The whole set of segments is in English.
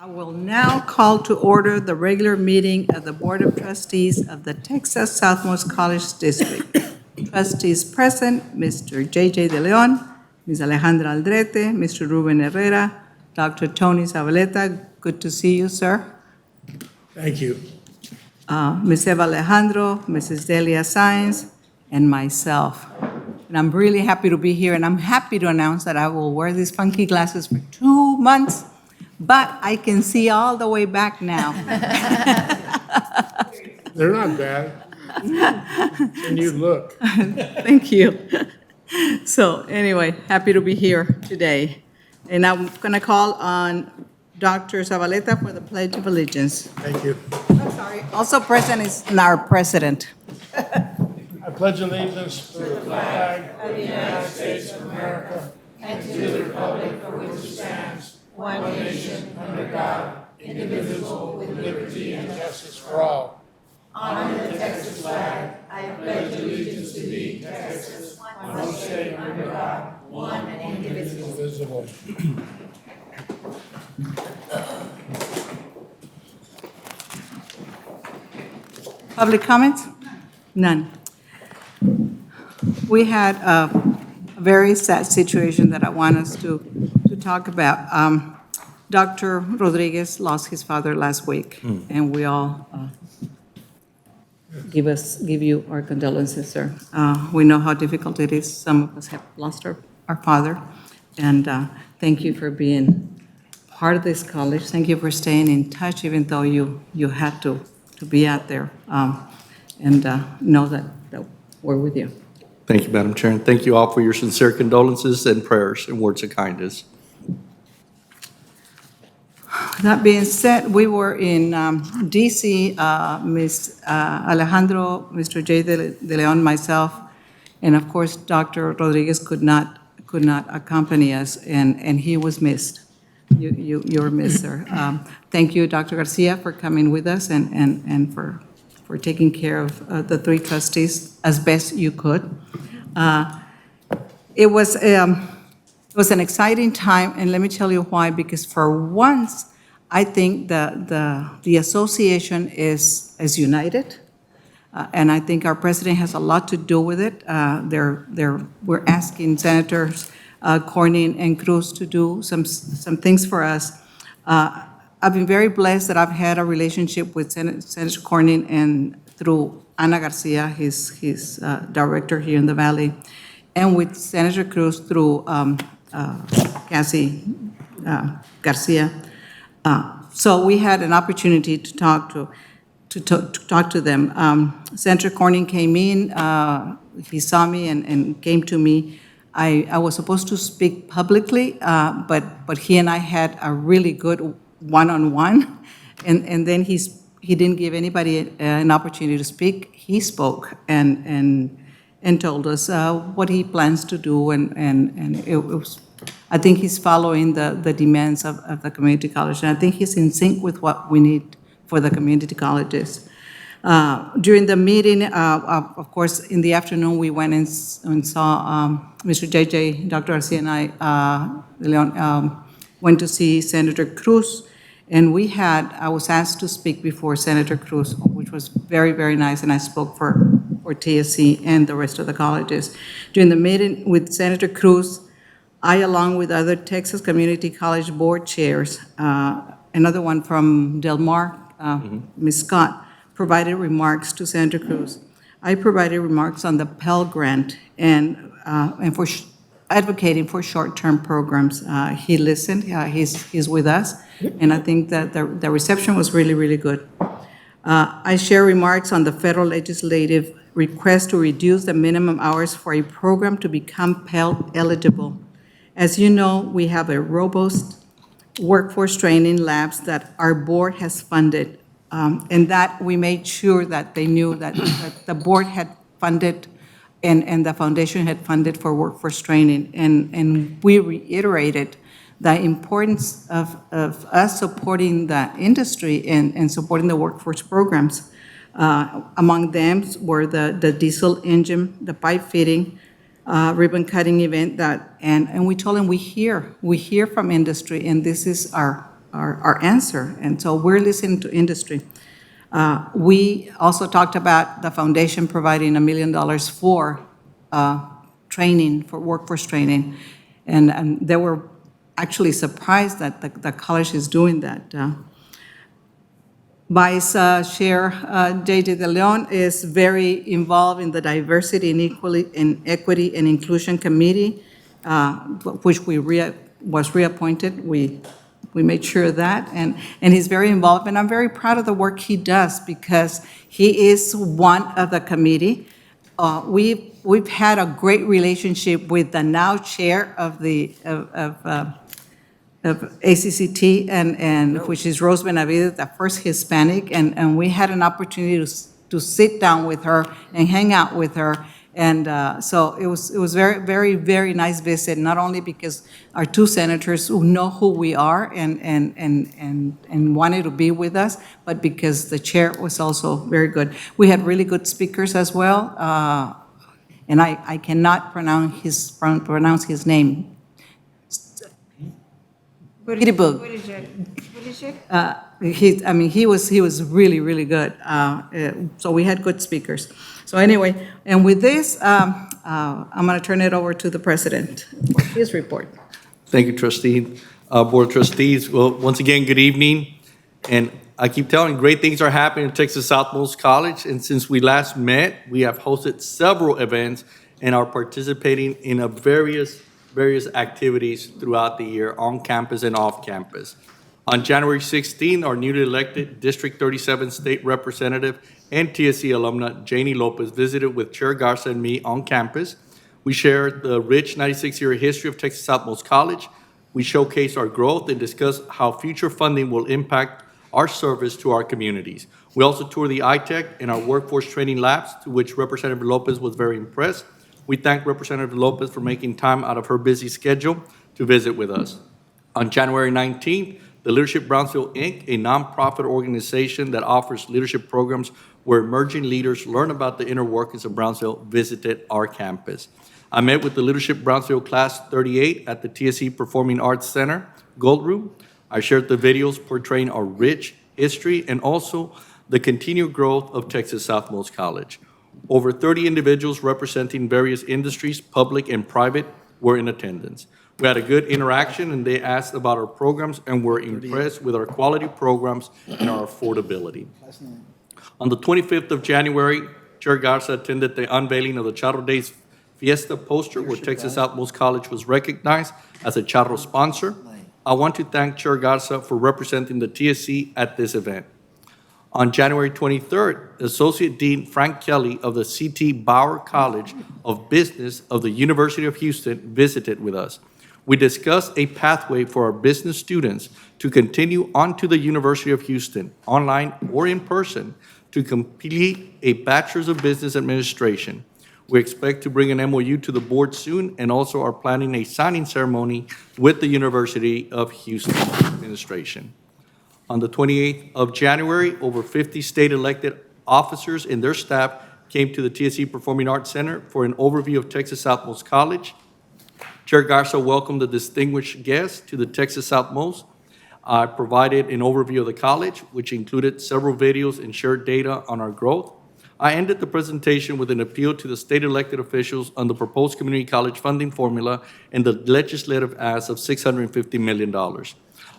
I will now call to order the regular meeting of the Board of Trustees of the Texas Southmost College District. Trustees present, Mr. J.J. De Leon, Ms. Alejandra Aldrete, Mr. Ruben Herrera, Dr. Tony Zabaleta. Good to see you, sir. Thank you. Ms. Eva Alejandro, Mrs. Delia Sáenz, and myself. And I'm really happy to be here, and I'm happy to announce that I will wear these funky glasses for 2 months, but I can see all the way back now. They're not bad. And you look. Thank you. So anyway, happy to be here today. And I'm going to call on Dr. Zabaleta for the Pledge of Allegiance. Thank you. I'm sorry. Also present is our president. I pledge allegiance to the flag of the United States of America and to the republic for which it stands, one nation, under God, indivisible, with liberty and justice for all. Honor the Texas flag. I pledge allegiance to thee, Texas, one state under God, one and indivisible. Public comments? None. We had a very sad situation that I want us to talk about. Dr. Rodriguez lost his father last week, and we all give you our condolences, sir. We know how difficult it is. Some of us have lost our father, and thank you for being part of this college. Thank you for staying in touch, even though you had to be out there, and know that we're with you. Thank you, Madam Chair, and thank you all for your sincere condolences and prayers and words of kindness. That being said, we were in DC, Ms. Alejandro, Mr. J. De Leon, myself, and of course, Dr. Rodriguez could not accompany us, and he was missed. You were missed, sir. Thank you, Dr. Garcia, for coming with us and for taking care of the 3 trustees as best you could. It was an exciting time, and let me tell you why, because for once, I think the association is united, and I think our president has a lot to do with it. We're asking Senators Cornyn and Cruz to do some things for us. I've been very blessed that I've had a relationship with Senator Cornyn and through Ana Garcia, his director here in the Valley, and with Senator Cruz through Cassie Garcia. So we had an opportunity to talk to them. Senator Cornyn came in, he saw me and came to me. I was supposed to speak publicly, but he and I had a really good one-on-one, and then he didn't give anybody an opportunity to speak. He spoke and told us what he plans to do, and it was, I think he's following the demands of the community college, and I think he's in sync with what we need for the community colleges. During the meeting, of course, in the afternoon, we went and saw Mr. JJ, Dr. Garcia and I, Leon, went to see Senator Cruz, and I was asked to speak before Senator Cruz, which was very, very nice, and I spoke for TSC and the rest of the colleges. During the meeting with Senator Cruz, I, along with other Texas Community College board chairs, another one from Del Mar, Ms. Scott, provided remarks to Senator Cruz. I provided remarks on the Pell Grant and for advocating for short-term programs. He listened, he's with us, and I think that the reception was really, really good. I share remarks on the federal legislative request to reduce the minimum hours for a program to become Pell eligible. As you know, we have a robust workforce training labs that our board has funded, and that we made sure that they knew that the board had funded and the foundation had funded for workforce training. And we reiterated the importance of us supporting the industry and supporting the workforce programs. Among them were the diesel engine, the pipe fitting, ribbon cutting event and we told them we hear from industry, and this is our our answer. And so we're listening to industry. We also talked about the foundation providing $1 million for training, for workforce training. And they were actually surprised that the college is doing that. Vice Chair J.J. De Leon is very involved in the Diversity and Equity and Inclusion Committee, which was reappointed. We made sure of that, and he's very involved, and I'm very proud of the work he does because he is one of the committee. We've had a great relationship with the now chair of the of ACCT, and which is Rose Benavides, the first Hispanic, and we had an opportunity to sit down with her and hang out with her. And so it was very, very nice visit, not only because our two senators who know who we are and wanted to be with us, but because the chair was also very good. We had really good speakers as well, and I cannot pronounce his name. Buttigieg. He was really, really good. So we had good speakers. So anyway, and with this, I'm going to turn it over to the president for his report. Thank you, Trustee. Board of Trustees, well, once again, good evening. And I keep telling you, great things are happening at Texas Southmost College. And since we last met, we have hosted several events and are participating in various activities throughout the year on campus and off campus. On January 16th, our newly elected District 37 State Representative and TSC alumna Janie Lopez visited with Chair Garza and me on campus. We shared the rich 96-year history of Texas Southmost College. We showcased our growth and discussed how future funding will impact our service to our communities. We also toured the ITech and our workforce training labs, to which Representative Lopez was very impressed. We thank Representative Lopez for making time out of her busy schedule to visit with us. On January 19th, the Leadership Brownsville, Inc., a nonprofit organization that offers leadership programs where emerging leaders learn about the inner workings of Brownsville, visited our campus. I met with the Leadership Brownsville Class 38 at the TSC Performing Arts Center, Gold Room. I shared the videos portraying our rich history and also the continued growth of Texas Southmost College. Over 30 individuals representing various industries, public and private, were in attendance. We had a good interaction, and they asked about our programs and were impressed with our quality programs and our affordability. On the 25th of January, Chair Garza attended the unveiling of the Charro Days Fiesta poster, where Texas Southmost College was recognized as a Charro sponsor. I want to thank Chair Garza for representing the TSC at this event. On January 23rd, Associate Dean Frank Kelly of the C.T. Bauer College of Business of the University of Houston visited with us. We discussed a pathway for our business students to continue on to the University of Houston, online or in person, to complete a Bachelor's of Business Administration. We expect to bring an MOU to the board soon and also are planning a signing ceremony with the University of Houston administration. On the 28th of January, over 50 state elected officers and their staff came to the TSC Performing Arts Center for an overview of Texas Southmost College. Chair Garza welcomed the distinguished guests to the Texas Southmost. I provided an overview of the college, which included several videos and shared data on our growth. I ended the presentation with an appeal to the state elected officials on the proposed community college funding formula and the legislative ask of $650 million.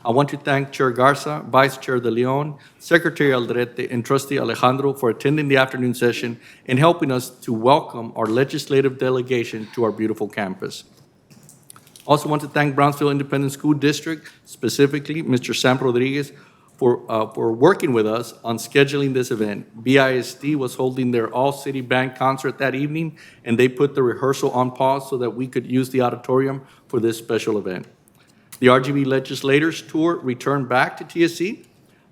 I want to thank Chair Garza, Vice Chair De Leon, Secretary Aldrete, and Trustee Alejandro for attending the afternoon session and helping us to welcome our legislative delegation to our beautiful campus. Also want to thank Brownsville Independent School District, specifically Mr. Sam Rodriguez, for working with us on scheduling this event. BISD was holding their all-city band concert that evening, and they put the rehearsal on pause so that we could use the auditorium for this special event. The RGB Legislators Tour returned back to TSC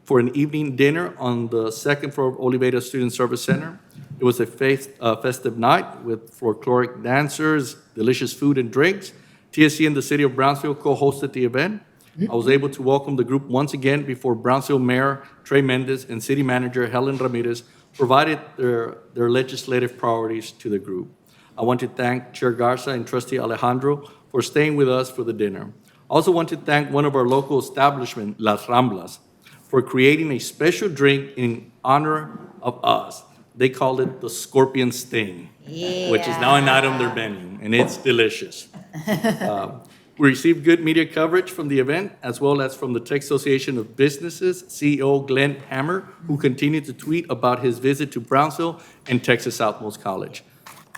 for an evening dinner on the second floor of Oliveda Student Service Center. It was a festive night with folkloric dancers, delicious food and drinks. TSC and the City of Brownsville co-hosted the event. I was able to welcome the group once again before Brownsville Mayor Trey Mendez and City Manager Helen Ramirez provided their legislative priorities to the group. I want to thank Chair Garza and Trustee Alejandro for staying with us for the dinner. Also want to thank one of our local establishments, Las Ramblas, for creating a special drink in honor of us. They called it the Scorpion Sting, which is now an item they're menu, and it's delicious. We received good media coverage from the event, as well as from the Tech Association of Businesses CEO Glenn Hammer, who continued to tweet about his visit to Brownsville and Texas Southmost College.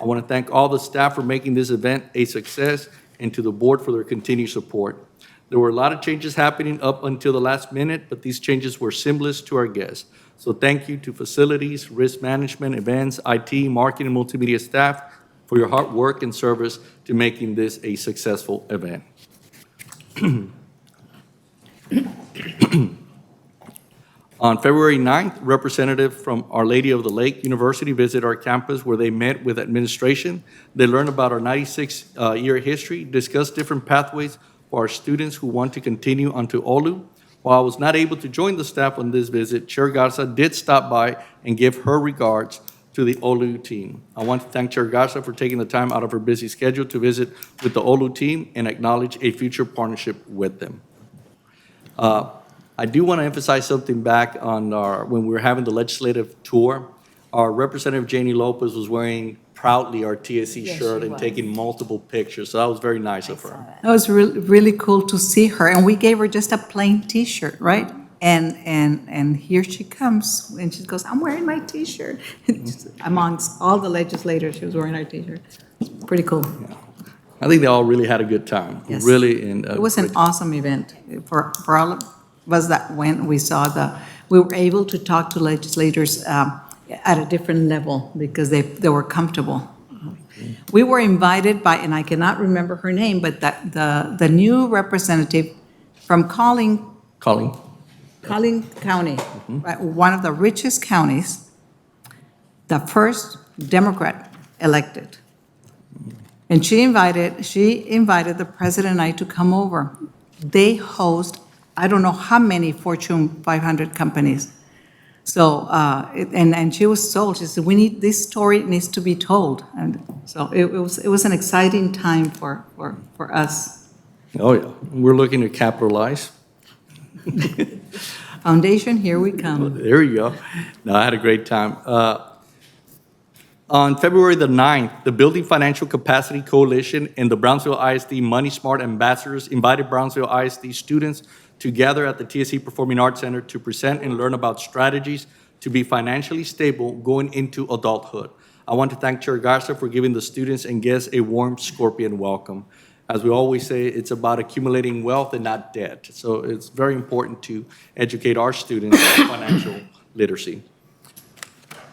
I want to thank all the staff for making this event a success and to the board for their continued support. There were a lot of changes happening up until the last minute, but these changes were seamless to our guests. So thank you to facilities, risk management, events, IT, marketing, and multimedia staff for your hard work and service to making this a successful event. On February 9th, representative from Our Lady of the Lake University visited our campus where they met with administration. They learned about our 96-year history, discussed different pathways for our students who want to continue onto OLU. While I was not able to join the staff on this visit, Chair Garza did stop by and give her regards to the OLU team. I want to thank Chair Garza for taking the time out of her busy schedule to visit with the OLU team and acknowledge a future partnership with them. I do want to emphasize something back on when we were having the legislative tour. Our Representative Janie Lopez was wearing proudly our TSC Yes, shirt she and was. taking multiple pictures, so that was very nice of her. It was really cool to see her, and we gave her just a plain T-shirt, right? And here she comes, and she goes, "I'm wearing my T-shirt." Amongst all the legislators, she was wearing our T-shirt. It's pretty cool. I think they all really had a good time. Yes. Really, and It was an awesome event for all of us that went. We were able to talk to legislators at a different level because they were comfortable. We were invited by, and I cannot remember her name, but the new representative from Collin County, right, one of the richest counties, the first Democrat elected. And she invited the president and I to come over. They host, I don't know how many Fortune 500 companies. So, and she was sold. She said, this story needs to be told. And so it was an exciting time for us. Oh, yeah. We're looking to capitalize. Foundation, here we come. There you go. No, I had a great time. On February the 9th, the Building Financial Capacity Coalition and the Brownsville ISD Money Smart Ambassadors invited Brownsville ISD students to gather at the TSC Performing Arts Center to present and learn about strategies to be financially stable going into adulthood. I want to thank Chair Garza for giving the students and guests a warm Scorpion welcome. As we always say, it's about accumulating wealth and not debt. So it's very important to educate our students on financial literacy.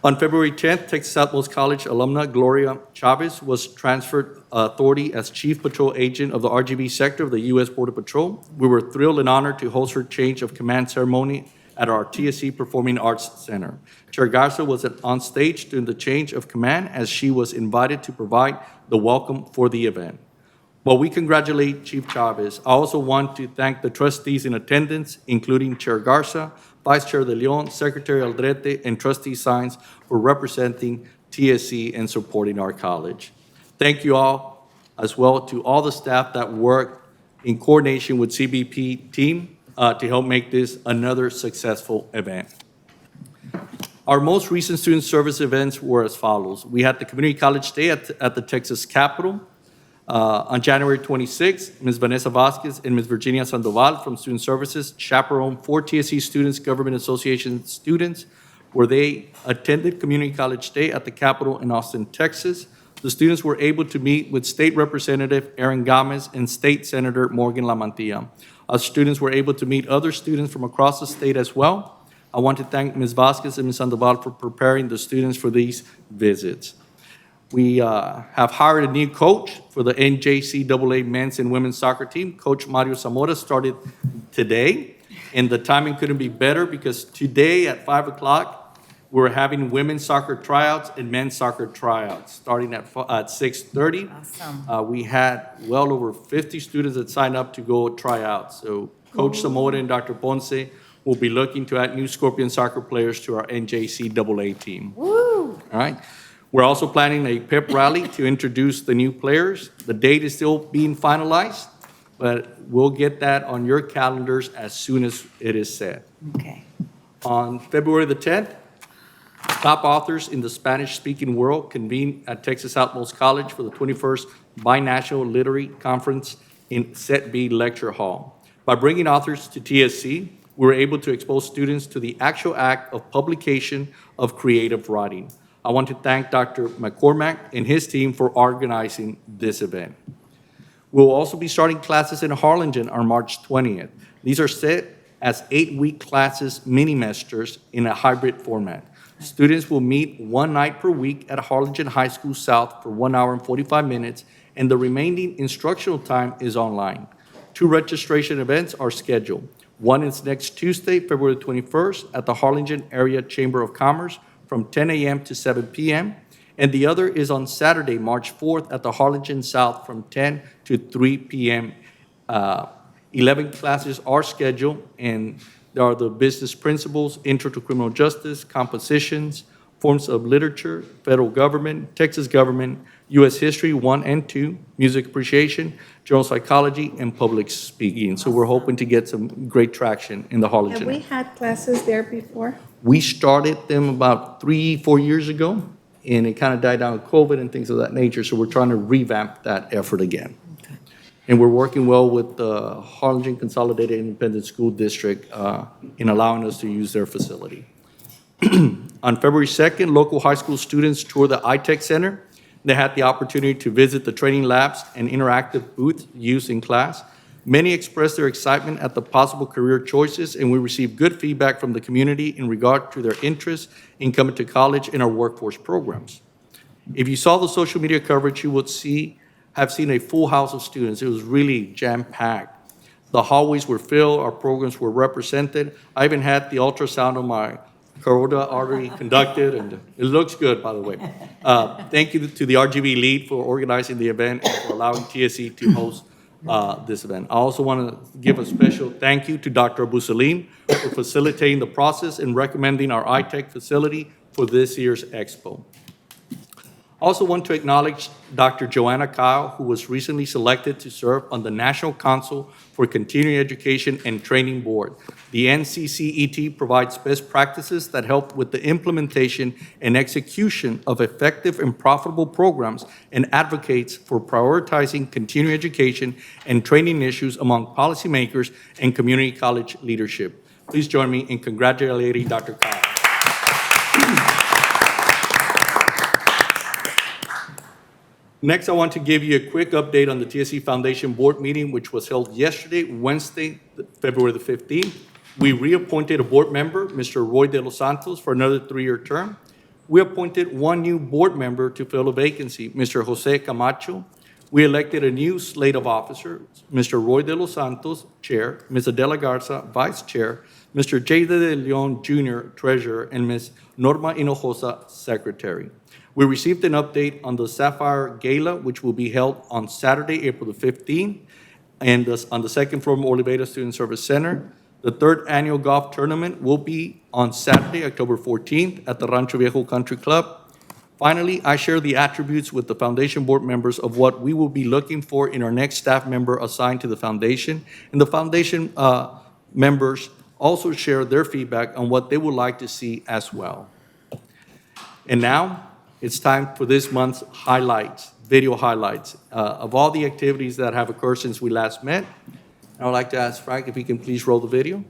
On February 10th, Texas Southmost College alumna Gloria Chavez was transferred authority as Chief Patrol Agent of the RGB sector of the U.S. Border Patrol. We were thrilled and honored to host her change of command ceremony at our TSC Performing Arts Center. Chair Garza was on stage during the change of command as she was invited to provide the welcome for the event. While we congratulate Chief Chavez, I also want to thank the trustees in attendance, including Chair Garza, Vice Chair De Leon, Secretary Aldrete, and Trustee Sines for representing TSC and supporting our college. Thank you all, as well to all the staff that worked in coordination with CBP team to help make this another successful event. Our most recent student service events were as follows. We had the Community College Day at the Texas Capitol. On January 26th, Ms. Vanessa Vasquez and Ms. Virginia Sandoval from Student Services chaperoned 4 TSC Students Government Association students where they attended Community College Day at the Capitol in Austin, Texas. The students were able to meet with State Representative Aaron Gomez and State Senator Morgan Lamantilla. Our students were able to meet other students from across the state as well. I want to thank Ms. Vasquez and Ms. Sandoval for preparing the students for these visits. We have hired a new coach for the NJCAA men's and women's soccer team. Coach Mario Zamora started today, and the timing couldn't be better because today at 5 o'clock, we're having women's soccer tryouts and men's soccer tryouts starting at 6:30. Awesome. We had well over 50 students that signed up to go try out. So Coach Zamora and Dr. Ponce will be looking to add new Scorpion soccer players to our NJCAA team. Woo! All right. We're also planning a pep rally to introduce the new players. The date is still being finalized, but we'll get that on your calendars as soon as it is set. Okay. On February the 10th, top authors in the Spanish-speaking world convene at Texas Southmost College for the 21st Binational Literary Conference in Set B Lecture Hall. By bringing authors to TSC, we were able to expose students to the actual act of publication of creative writing. I want to thank Dr. McCormack and his team for organizing this event. We'll also be starting classes in Harlingen on March 20th. These are set as 8-week classes, mini-semesters in a hybrid format. Students will meet one night per week at Harlingen High School South for 1 hour and 45 minutes, and the remaining instructional time is online. 2 registration events are scheduled. One is next Tuesday, February 21st, at the Harlingen Area Chamber of Commerce from 10 a.m. to 7 p.m., and the other is on Saturday, March 4th, at the Harlingen South from 10 to 3 p.m. 11 classes are scheduled, and there are the business principles, intro to criminal justice, compositions, forms of literature, federal government, Texas government, U.S. history 1 and 2, music appreciation, general psychology, and public speaking. So we're hoping to get some great traction in the Harlingen. Have we had classes there before? We started them about 3-4 years ago, and it kind of died down with COVID and things of that nature, so we're trying to revamp that effort again. And we're working well with the Harlingen Consolidated Independent School District in allowing us to use their facility. On February 2nd, local high school students toured the iTech Center. They had the opportunity to visit the training labs and interactive booths used in class. Many expressed their excitement at the possible career choices, and we received good feedback from the community in regard to their interest in coming to college in our workforce programs. If you saw the social media coverage, you would have seen a full house of students. It was really jam-packed. The hallways were filled, our programs were represented. I even had the ultrasound of my carotid artery conducted, and it looks good, by the way. Thank you to the RGB lead for organizing the event and for allowing TSC to host this event. I also want to give a special thank you to Dr. Abu Salim for facilitating the process and recommending our iTech facility for this year's expo. I also want to acknowledge Dr. Joanna Kyle, who was recently selected to serve on the National Council for Continuing Education and Training Board. The NCCET provides best practices that help with the implementation and execution of effective and profitable programs and advocates for prioritizing continuing education and training issues among policymakers and community college leadership. Please join me in congratulating Dr. Kyle. Next, I want to give you a quick update on the TSC Foundation Board meeting, which was held yesterday, Wednesday, February the 15th. We reappointed a board member, Mr. Roy De Los Santos, for another 3-year term. We appointed one new board member to fill a vacancy, Mr. Jose Camacho. We elected a new slate of officers, Mr. Roy De Los Santos, Chair, Ms. Adela Garza, Vice Chair, Mr. J. De Leon, Jr., Treasurer, and Ms. Norma Hinojosa, Secretary. We received an update on the Sapphire Gala, which will be held on Saturday, April the 15th, and on the second floor of Oliveda Student Service Center. The 3rd annual golf tournament will be on Saturday, October 14th, at the Rancho Viejo Country Club. Finally, I share the attributes with the foundation board members of what we will be looking for in our next staff member assigned to the foundation, and the foundation members also share their feedback on what they would like to see as well. And now, it's time for this month's highlights, video highlights of all the activities that have occurred since we last met. I would like to ask Frank if he can please roll the video.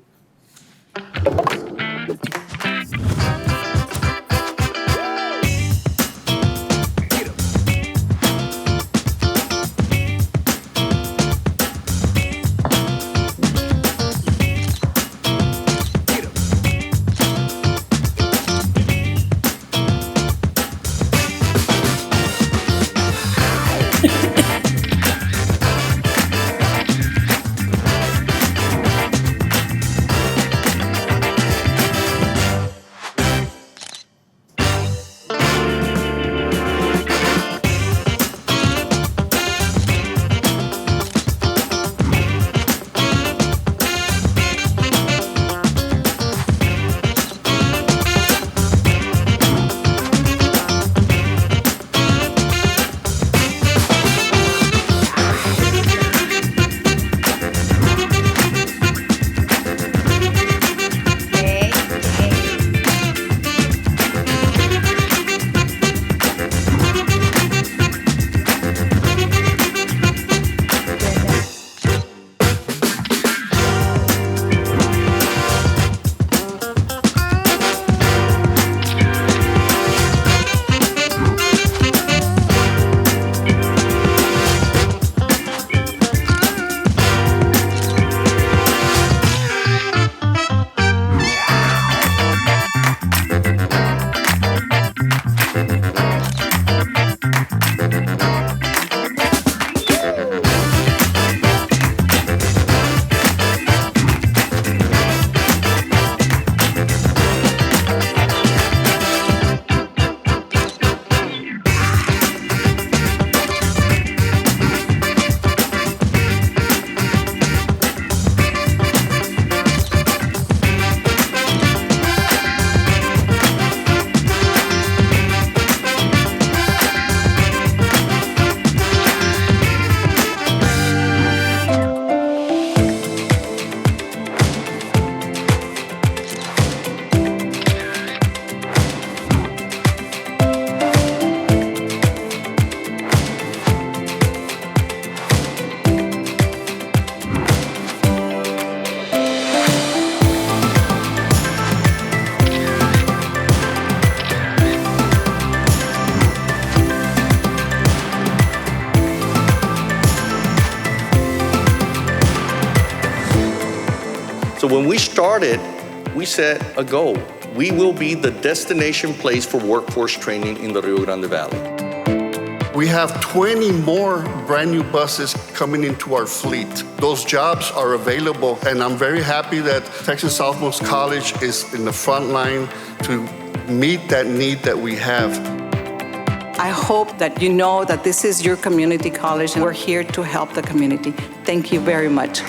started, we set a goal. We will be the destination place for workforce training in the Rio Grande Valley. We have 20 more brand new buses coming into our fleet. Those jobs are available, and I'm very happy that Texas Southmost College is in the front line to meet that need that we have. I hope that you know that this is your community college and we're here to help the community. Thank you very much.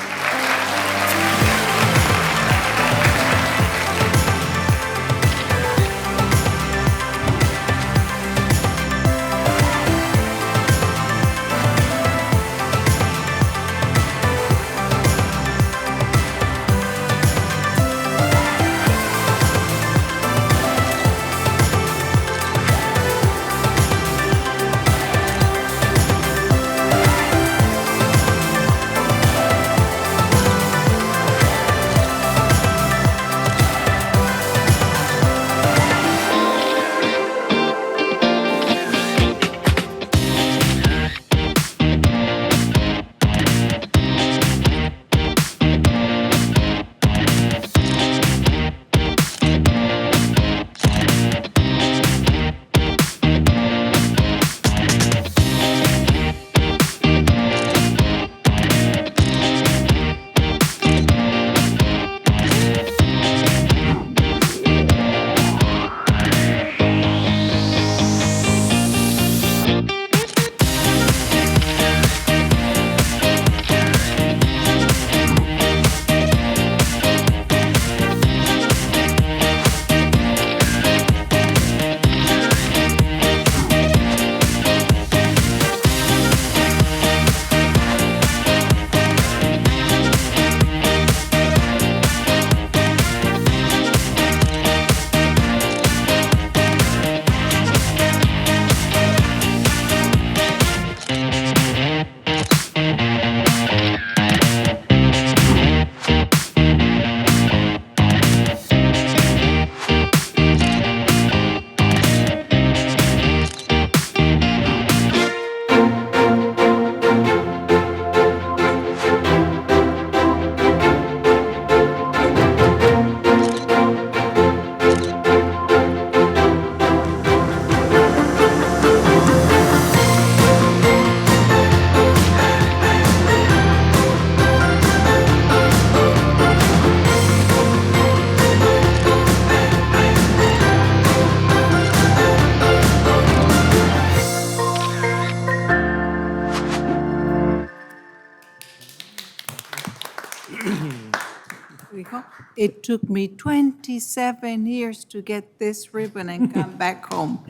It took me 27 years to get this ribbon and come back home.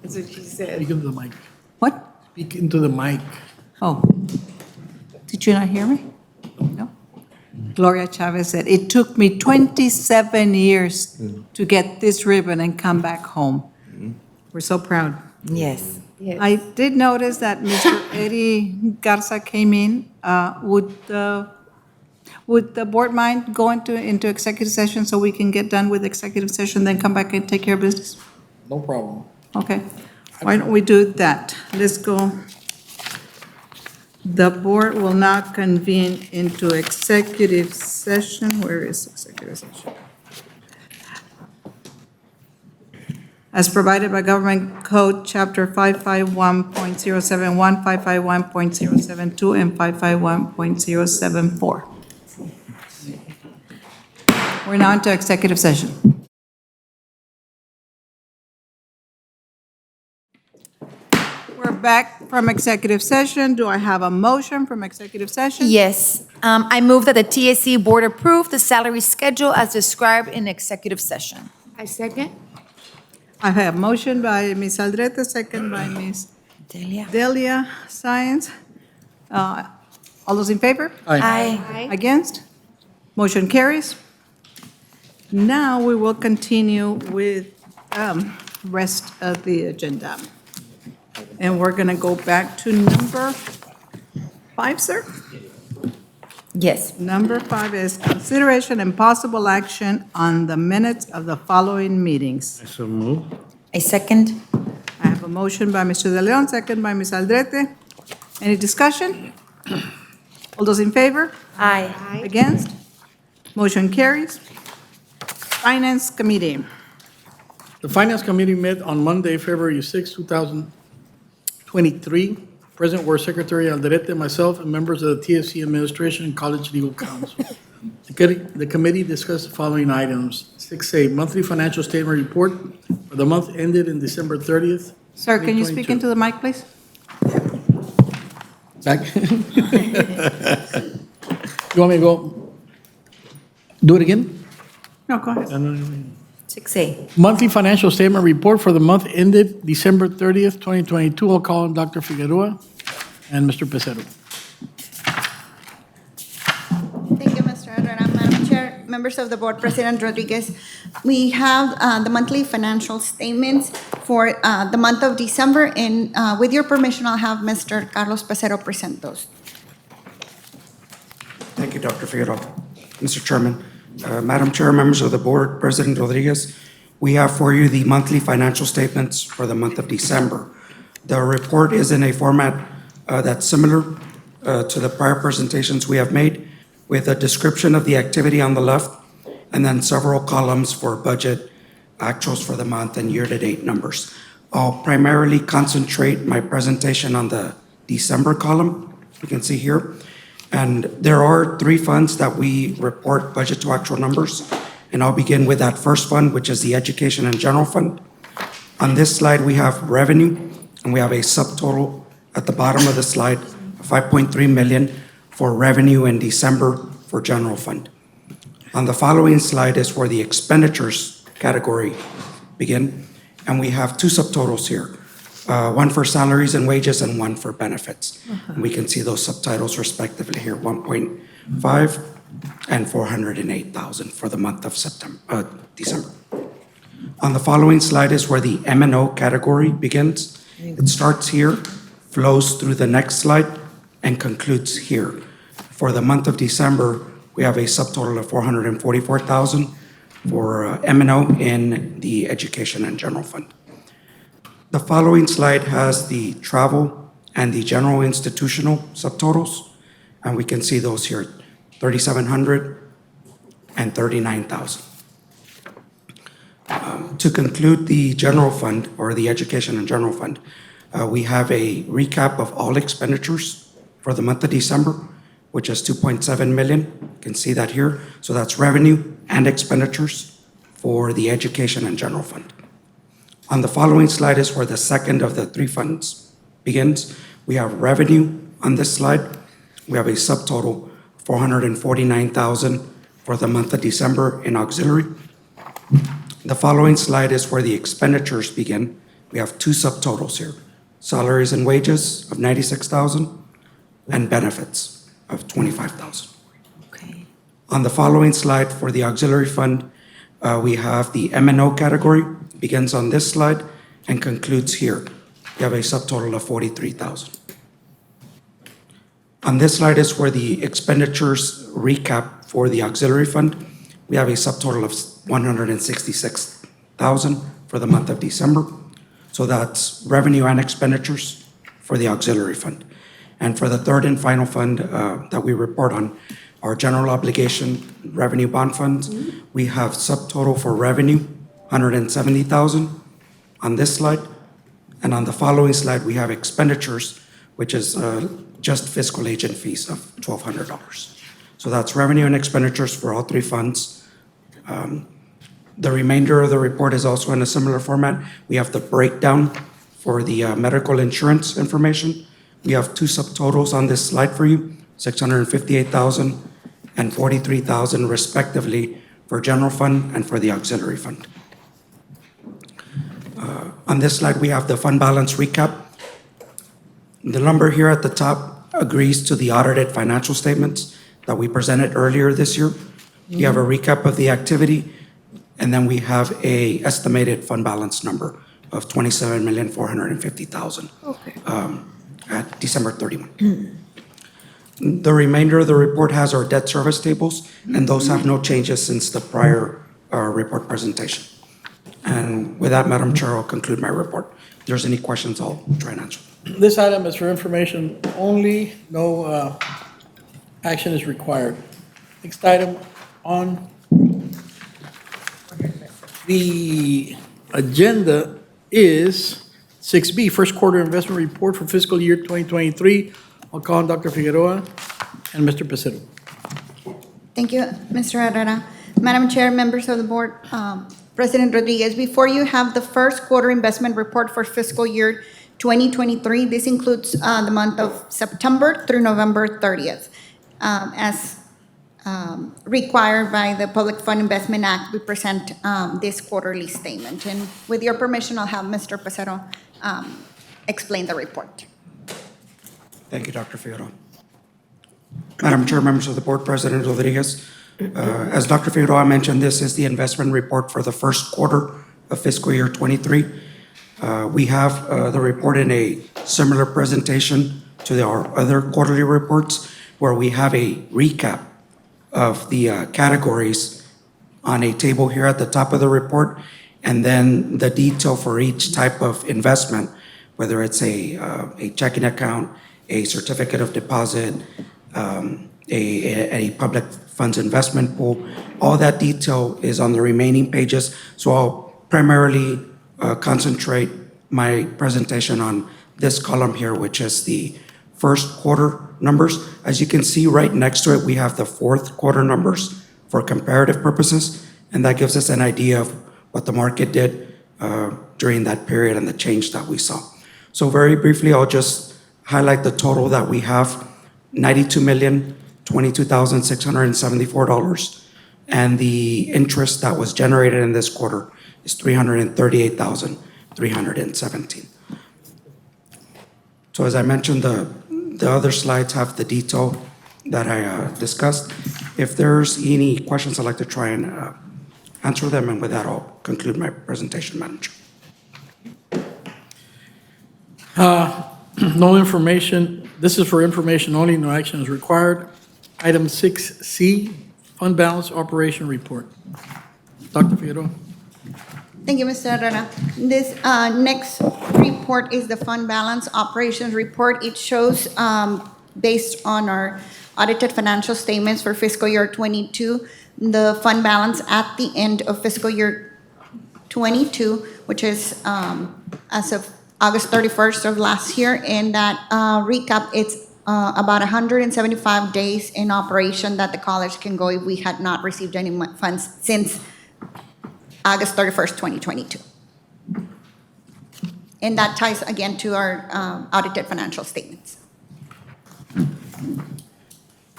That's what she said. Speak into the mic. What? Speak into the mic. Oh, did you not hear me? No? Gloria Chavez said, it took me 27 years to get this ribbon and come back home. We're so proud. Yes. Yes. I did notice that Mr. Eddie Garza came in. Would the board mind go into executive session so we can get done with executive session, then come back and take care of business? No problem. Okay. Why don't we do that? Let's go. The board will now convene into executive session. Where is executive session? As provided by Government Code, Chapter 551.071, 551.072, and 551.074. We're now into executive session. We're back from executive session. Do I have a motion from executive session? Yes. I move that the TSC board approve the salary schedule as described in executive session. I second. I have a motion by Ms. Aldrete, second by Ms. Delia. Delia Science. All those in favor? Aye. Against? Motion carries. Now we will continue with rest of the agenda. And we're going to go back to number 5, sir? Yes. Number 5 is consideration and possible action on the minutes of the following meetings. So move. I second. I have a motion by Mr. De Leon, second by Ms. Aldrete. Any discussion? All those in favor? Aye. Against? Motion carries. Finance Committee. The Finance Committee met on Monday, February 6, 2023. Present were Secretary Alderete, myself, and members of the TSC Administration and College Legal Counsel. The committee discussed the following items. 6A, monthly financial statement report for the month ended in December 30th. Sir, can you speak 2022. into the mic, please? Back. You want me to go? Do it again? No, go ahead. 6A. Monthly financial statement report for the month ended December 30th, 2022. I'll call on Dr. Figueroa and Mr. Pecero. Thank you, Mr. Herrera. Madam Chair, members of the board, President Rodriguez, we have the monthly financial statements for the month of December, and with your permission, I'll have Mr. Carlos Pecero present those. Thank you, Dr. Figueroa. Mr. Chairman, Madam Chair, members of the board, President Rodriguez, we have for you the monthly financial statements for the month of December. The report is in a format that's similar to the prior presentations we have made, with a description of the activity on the left, and then several columns for budget actuals for the month and year-to-date numbers. I'll primarily concentrate my presentation on the December column, you can see here. And there are 3 funds that we report budget to actual numbers. And I'll begin with that first fund, which is the Education and General Fund. On this slide, we have revenue, and we have a subtotal at the bottom of the slide, 5.3 million for revenue in December for General Fund. On the following slide is where the expenditures category begin, and we have 2 subtotals here. One for salaries and wages and one for benefits. And we can see those subtitles respectively here, 1.5 and 408,000 for the month of December. On the following slide is where the M&O category begins. It starts here, flows through the next slide, and concludes here. For the month of December, we have a subtotal of 444,000 for M&O in the Education and General Fund. The following slide has the travel and the general institutional subtotals, and we can see those here, 3,700 and 39,000. To conclude the general fund, or the Education and General Fund, we have a recap of all expenditures for the month of December, which is 2.7 million. You can see that here. So that's revenue and expenditures for the Education and General Fund. On the following slide is where the second of the 3 funds begins. We have revenue on this slide. We have a subtotal, 449,000 for the month of December in auxiliary. The following slide is where the expenditures begin. We have 2 subtotals here, salaries and wages of 96,000 and benefits of 25,000. Okay. On the following slide for the auxiliary fund, we have the M&O category, begins on this slide and concludes here. We have a subtotal of 43,000. On this slide is where the expenditures recap for the auxiliary fund. We have a subtotal of 166,000 for the month of December. So that's revenue and expenditures for the auxiliary fund. And for the third and final fund that we report on, our general obligation revenue bond funds, we have subtotal for revenue, 170,000 on this slide. And on the following slide, we have expenditures, which is just fiscal agent fees of $1,200. So that's revenue and expenditures for all 3 funds. The remainder of the report is also in a similar format. We have the breakdown for the medical insurance information. We have 2 subtotals on this slide for you, 658,000 and 43,000 respectively for general fund and for the auxiliary fund. On this slide, we have the fund balance recap. The number here at the top agrees to the audited financial statements that we presented earlier this year. You have a recap of the activity, and then we have a estimated fund balance number of 27,450,000 at December 31. The remainder of the report has our debt service tables, and those have no changes since the prior report presentation. And with that, Madam Chair, I'll conclude my report. If there's any questions, I'll try and answer. This item is for information only. No action is required. Next item, on. The agenda is 6B, first quarter investment report for fiscal year 2023. I'll call on Dr. Figueroa and Mr. Pacero. Thank you, Mr. Herrera. Madam Chair, members of the board, President Rodriguez, before you have the first quarter investment report for fiscal year 2023. This includes the month of September through November 30th. As required by the Public Fund Investment Act, we present this quarterly statement. And with your permission, I'll have Mr. Pacero explain the report. Thank you, Dr. Figueroa. Madam Chair, members of the board, President Rodriguez, as Dr. Figueroa mentioned, this is the investment report for the first quarter of fiscal year 23. We have the report in a similar presentation to our other quarterly reports, where we have a recap of the categories on a table here at the top of the report, and then the detail for each type of investment, whether it's a checking account, a certificate of deposit, a public funds investment pool. All that detail is on the remaining pages, so I'll primarily concentrate my presentation on this column here, which is the first quarter numbers. As you can see right next to it, we have the fourth quarter numbers for comparative purposes, and that gives us an idea of what the market did during that period and the change that we saw. So very briefly, I'll just highlight the total that we have: $92,022,674, and the interest that was generated in this quarter is $338,317. So as I mentioned, the other slides have the detail that I discussed. If there's any questions, I'd like to try and answer them, and with that, I'll conclude my presentation, Madam Chair. No information. This is for information only. No action is required. Item 6C, fund balance operation report. Dr. Figueroa. Thank you, Mr. Herrera. This next report is the fund balance operations report. It shows, based on our audited financial statements for fiscal year 22, the fund balance at the end of fiscal year 22, which is as of August 31st of last year. And that recap, it's about 175 days in operation that the college can go if we had not received any funds since August 31st, 2022. And that ties again to our audited financial statements.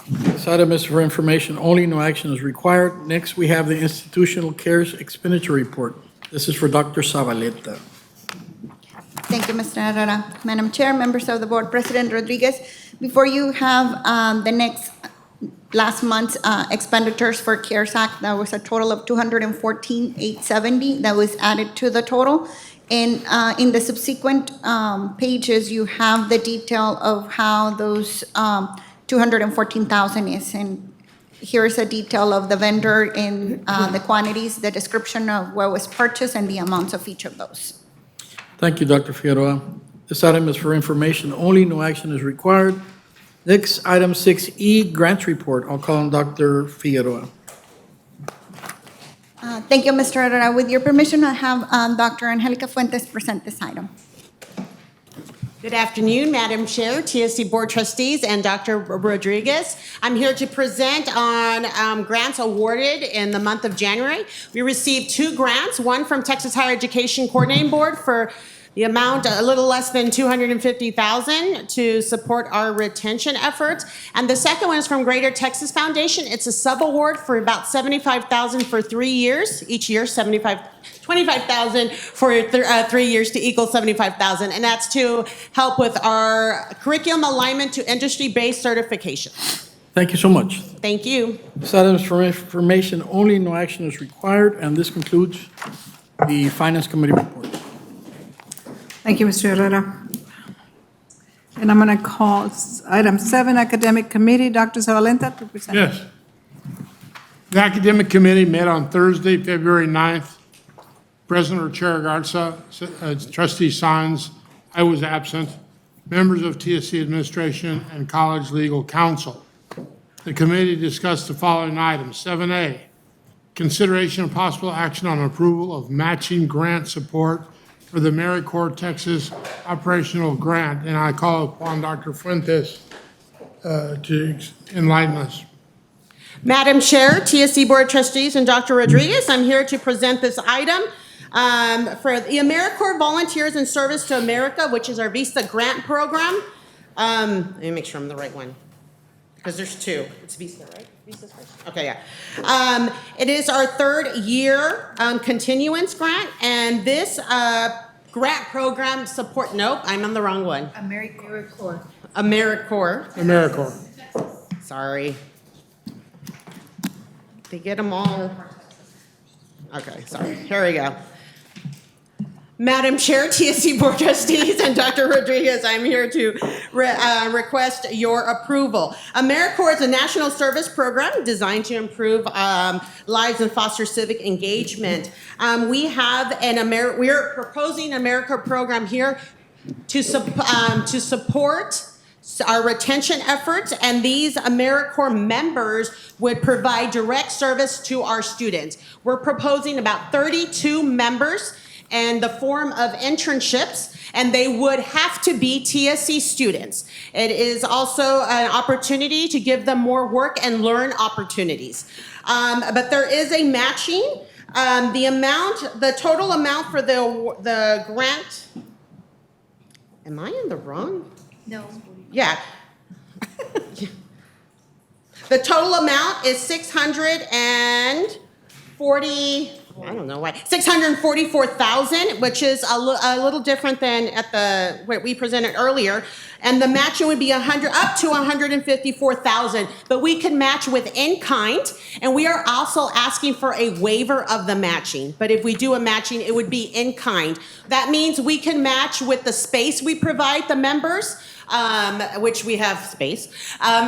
This item is for information only. No action is required. Next, we have the institutional cares expenditure report. This is for Dr. Zavaleta. Thank you, Mr. Herrera. Madam Chair, members of the board, President Rodriguez, before you have last month's expenditures for CARES Act, that was a total of $214,870 that was added to the total. And in the subsequent pages, you have the detail of how those $214,000 is. And here's a detail of the vendor in the quantities, the description of what was purchased, and the amounts of each of those. Thank you, Dr. Figueroa. This item is for information only. No action is required. Next, item 6E, grants report. I'll call on Dr. Figueroa. Thank you, Mr. Herrera. With your permission, I have Dr. Angelica Fuentes present this item. Good afternoon, Madam Chair, TSC Board Trustees, and Dr. Rodriguez. I'm here to present on grants awarded in the month of January. We received 2 grants, one from Texas Higher Education Coordinating Board for the amount a little less than $250,000 to support our retention efforts. And the second one is from Greater Texas Foundation. It's a sub-award for about $75,000 for 3 years, each year $25,000 for 3 years to equal $75,000. And that's to help with our curriculum alignment to industry-based certification. Thank you so much. Thank you. This item is for information only. No action is required. And this concludes the Finance Committee report. Thank you, Mr. Herrera. And I'm going to call item 7, Academic Committee. Dr. Zavaleta to present. Yes. The Academic Committee met on Thursday, February 9th. President or Chair Garza, Trustee Sanz, I was absent, members of TSC administration, and college legal counsel. the committee discussed the following items. 7A, consideration of possible action on approval of matching grant support for the AmeriCorps Texas operational grant. And I call upon Dr. Fuentes to enlighten us. Madam Chair, TSC Board of Trustees, and Dr. Rodriguez, I'm here to present this item for the AmeriCorps Volunteers in Service to America, which is our Vista grant program. Let me make sure I'm the right one, because there's two. It's Vista, right? Vista's first? Okay, yeah. It is our third year continuance grant, and this grant program support, nope, I'm on the wrong one. AmeriCorps. AmeriCorps. AmeriCorps. Sorry. They get them all. Okay, sorry. Here we go. Madam Chair, TSC Board of Trustees, and Dr. Rodriguez, I'm here to request your approval. AmeriCorps is a national service program designed to improve lives and foster civic engagement. We are proposing an AmeriCorps program here to support our retention efforts, and these AmeriCorps members would provide direct service to our students. We're proposing about 32 members in the form of internships, and they would have to be TSC students. It is also an opportunity to give them more work and learn opportunities. But there is a matching. The total amount for the grant, am I in the wrong? No. Yeah. The total amount is 644,000, which is a little different than what we presented earlier. And the matching would be up to 154,000, but we can match with in-kind, and we are also asking for a waiver of the matching. But if we do a matching, it would be in-kind. That means we can match with the space we provide the members, which we have space.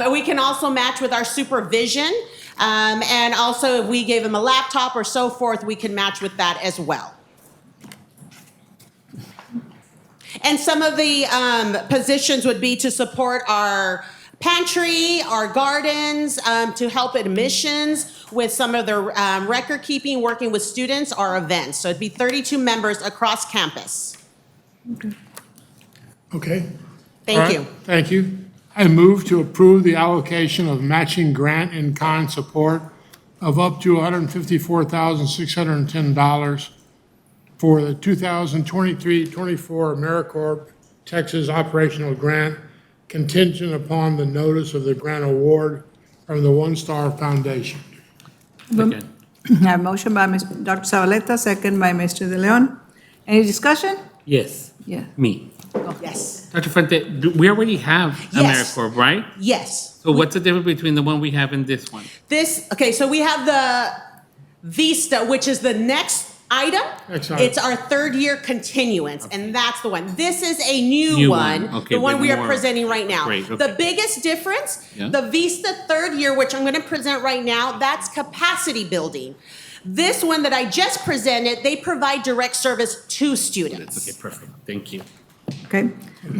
We can also match with our supervision, and also if we gave them a laptop or so forth, we can match with that as well. And some of the positions would be to support our pantry, our gardens, to help admissions with some of the record keeping, working with students, or events. So it'd be 32 members across campus. Okay. Thank All right, you. Thank you. I move to approve the allocation of matching grant in kind support of up to $154,610 for the 2023-24 AmeriCorps Texas operational grant contingent upon the notice of the grant award from the One Star Foundation. I have a motion by Dr. Zavaleta, second by Mr. De Leon. Any discussion? Yes. Yeah. Me. Yes. Dr. Fuente, we already have Yes. AmeriCorps, right? Yes. So what's the difference between the one we have and this one? So we have the Vista, which is the next item. Next item. It's our third year continuance, and that's the one. This is a new New one, one. Okay, the one with we are more- presenting right now. Great, okay. The biggest difference, Yeah. the Vista third year, which I'm going to present right now, that's capacity building. This one that I just presented, they provide direct service to students. Okay, perfect. Thank you. Okay.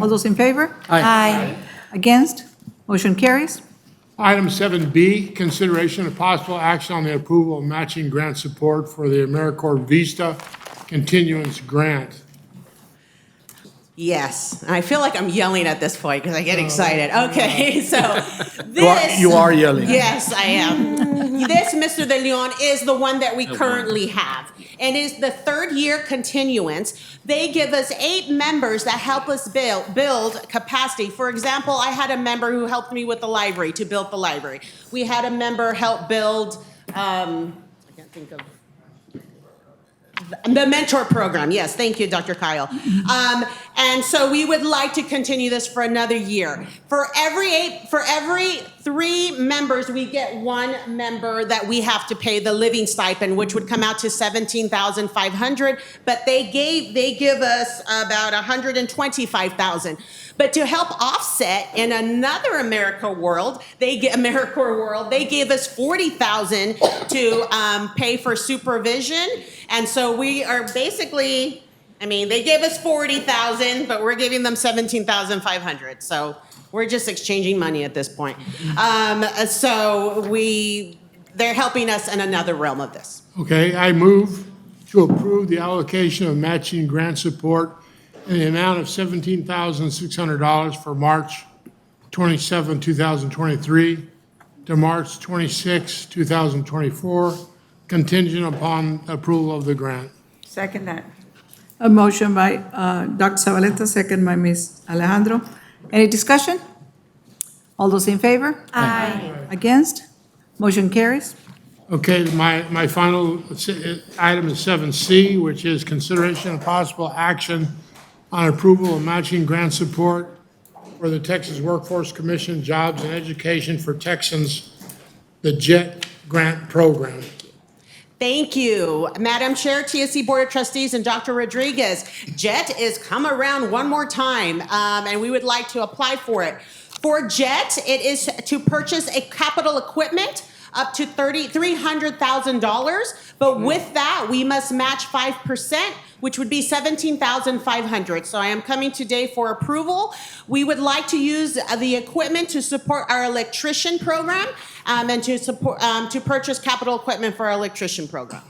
All those in favor? Aye. Against? Motion carries. Item 7B, consideration of possible action on the approval of matching grant support for the AmeriCorps Vista continuance grant. Yes, and I feel like I'm yelling at this point because I get excited. Okay, so this. You are yelling. Yes, I am. This, Mr. De Leon, is the one that we currently have. And is the third year continuance. They give us 8 members that help us build capacity. For example, I had a member who helped me with the library, to build the library. We had a member help build, I can't think of, the mentor program. Yes, thank you, Dr. Kyle. And so we would like to continue this for another year. For every 3 members, we get 1 member that we have to pay the living stipend, which would come out to $17,500. But they give us about $125,000. But to help offset, in another AmeriCorps world, they gave us $40,000 to pay for supervision. And so we are basically, they gave us $40,000, but we're giving them $17,500. So We're just exchanging money at this point. They're helping us in another realm of this. Okay, I move to approve the allocation of matching grant support in the amount of $17,600 for March 27, 2023 to March 26, 2024, contingent upon approval of the grant. Second that. A motion by Dr. Zavaleta, second by Ms. Alejandro. Any discussion? All those in favor? Aye. Against? Motion carries. Okay, my final item is 7C, which is consideration and possible action on approval of matching grant support for the Texas Workforce Commission Jobs and Education for Texans, the JET grant program. Thank you, Madam Chair, TSC Board of Trustees, and Dr. Rodriguez. JET is come around one more time, and we would like to apply for it. For JET, it is to purchase a capital equipment up to $300,000, but with that, we must match 5%, which would be $17,500. So I am coming today for approval. We would like to use the equipment to support our electrician program and to purchase capital equipment for our electrician program.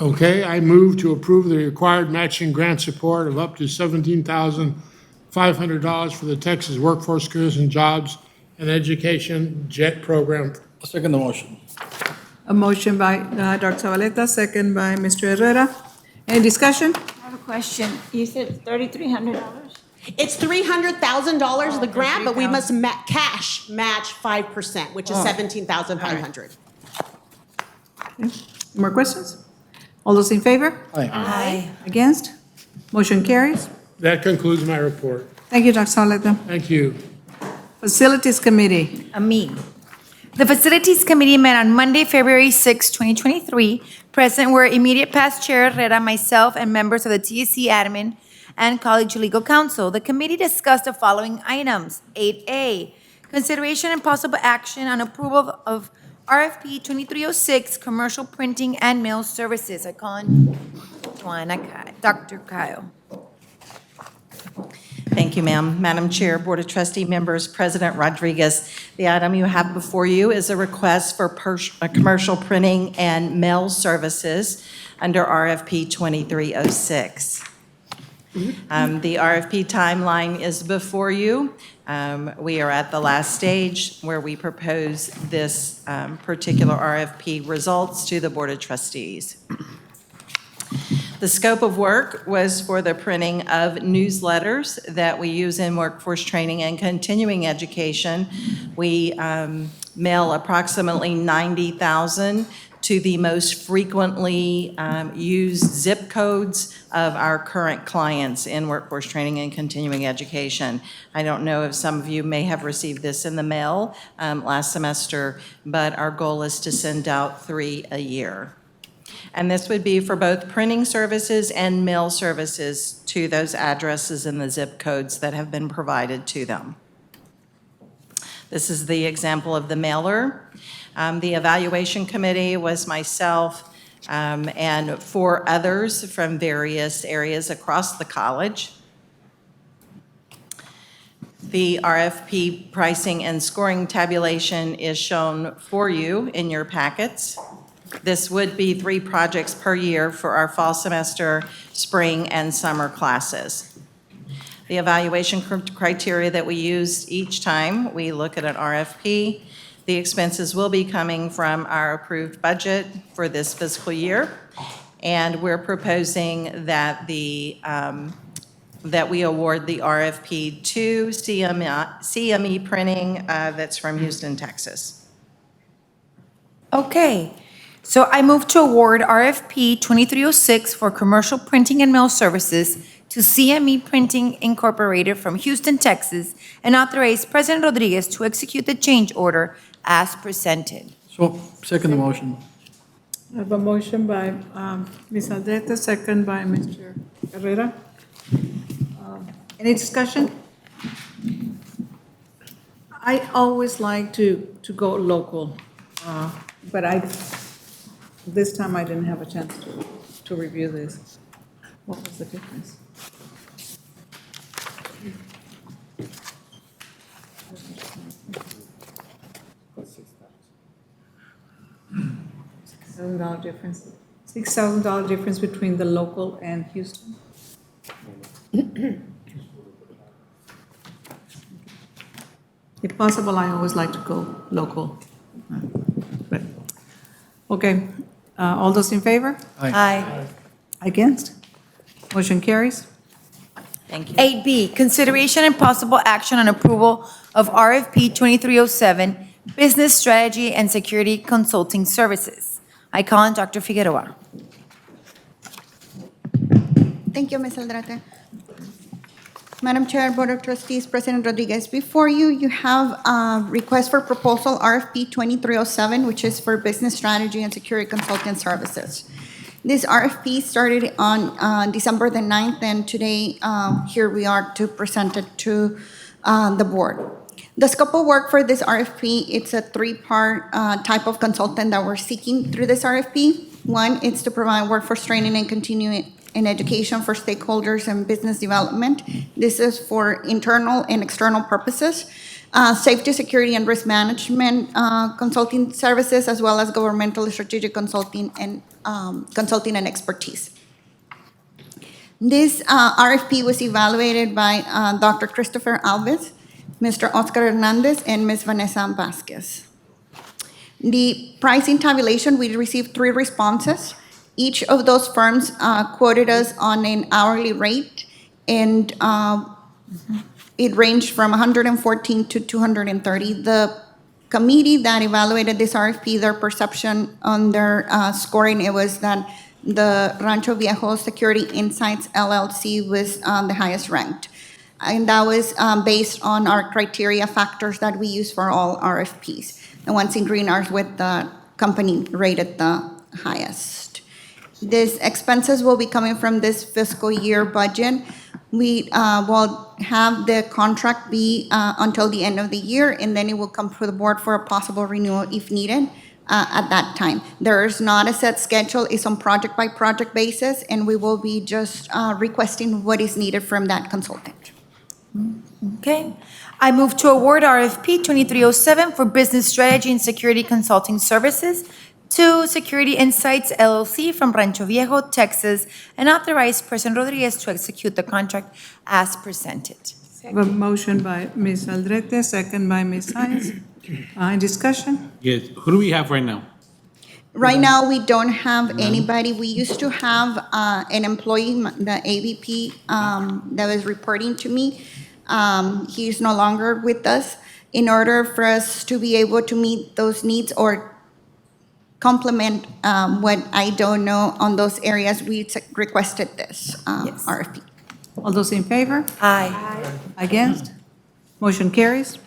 Okay, I move to approve the required matching grant support of up to $17,500 for the Texas Workforce Commission Jobs and Education JET program. I'll second the motion. A motion by Dr. Zavaleta, second by Mr. Herrera. Any discussion? I have a question. You said $3,300? It's $300,000 of the grant, but we must cash match 5%, which is $17,500. More questions? All those in favor? Aye. Against? Motion carries. That concludes my report. Thank you, Dr. Zavaleta. Thank you. Facilities Committee. Me. The Facilities Committee met on Monday, February 6, 2023. Present were immediate past Chair Herrera, myself, and members of the TSC Admin and College Legal Counsel. The committee discussed the following items. 8A, consideration and possible action on approval of RFP 2306, Commercial Printing and Mail Services. I call on Dr. Kyle. Thank you, ma'am. Madam Chair, Board of Trustee members, President Rodriguez, the item you have before you is a request for commercial printing and mail services under RFP 2306. The RFP timeline is before you. We are at the last stage where we propose this particular RFP results to the Board of Trustees. The scope of work was for the printing of newsletters that we use in workforce training and continuing education. We mail approximately 90,000 to the most frequently used zip codes of our current clients in workforce training and continuing education. I don't know if some of you may have received this in the mail last semester, but our goal is to send out 3 a year. And this would be for both printing services and mail services to those addresses and the zip codes that have been provided to them. This is the example of the mailer. The evaluation committee was myself and 4 others from various areas across the college. The RFP pricing and scoring tabulation is shown for you in your packets. This would be 3 projects per year for our fall semester, spring, and summer classes. The evaluation criteria that we use each time we look at an RFP, the expenses will be coming from our approved budget for this fiscal year, and we're proposing that that we award the RFP to CME Printing that's from Houston, Texas. Okay. So I move to award RFP 2306 for commercial printing and mail services to CME Printing Incorporated from Houston, Texas, and authorize President Rodriguez to execute the change order as presented. So, second the motion. I have a motion by Ms. Aldrete, second by Mr. Herrera. Any discussion? I always like to go local, but this time I didn't have a chance to review this. What was the difference? $6,000 difference. $6,000 difference between the local and Houston. If possible, I always like to go local. But, okay, all those in favor? Aye. Against? Motion carries. Thank you. 8B, consideration and possible action on approval of RFP 2307, Business Strategy and Security Consulting Services. I call on Dr. Figueroa. Thank you, Ms. Aldrete. Madam Chair, Board of Trustees, President Rodriguez, before you, you have a request for proposal RFP 2307, which is for Business Strategy and Security Consulting Services. This RFP started on December the 9th, and today, here we are to present it to the board. The scope of work for this RFP, it's a three-part type of consultant that we're seeking through this RFP. One, it's to provide workforce training and continuing in education for stakeholders and business development. This is for internal and external purposes. Safety, security, and risk management consulting services, as well as governmental strategic consulting and expertise. This RFP was evaluated by Dr. Christopher Alves, Mr. Oscar Hernandez, and Ms. Vanessa Vasquez. The pricing tabulation, we received 3 responses. Each of those firms quoted us on an hourly rate, and it ranged from 114 to 230. The committee that evaluated this RFP, their perception on their scoring, it was that the Rancho Viejo Security Insights LLC was the highest ranked. And that was based on our criteria factors that we use for all RFPs. The ones in green are with the company rated the highest. These expenses will be coming from this fiscal year budget. We will have the contract be until the end of the year, and then it will come to the board for a possible renewal if needed at that time. There is not a set schedule, it's on project-by-project basis, and we will be just requesting what is needed from that consultant. Okay. I move to award RFP 2307 for Business Strategy and Security Consulting Services to Security Insights LLC from Rancho Viejo, Texas, and authorize President Rodriguez to execute the contract as presented. A motion by Ms. Aldrete, second by Ms. Hines. Any discussion? Yes, who do we have right now? Right now, we don't have anybody. We used to have an employee, the AVP, that was reporting to me. He's no longer with us. In order for us to be able to meet those needs or complement what I don't know on those areas, we requested this Yes. RFP. All those in favor? Aye. Against? Motion carries.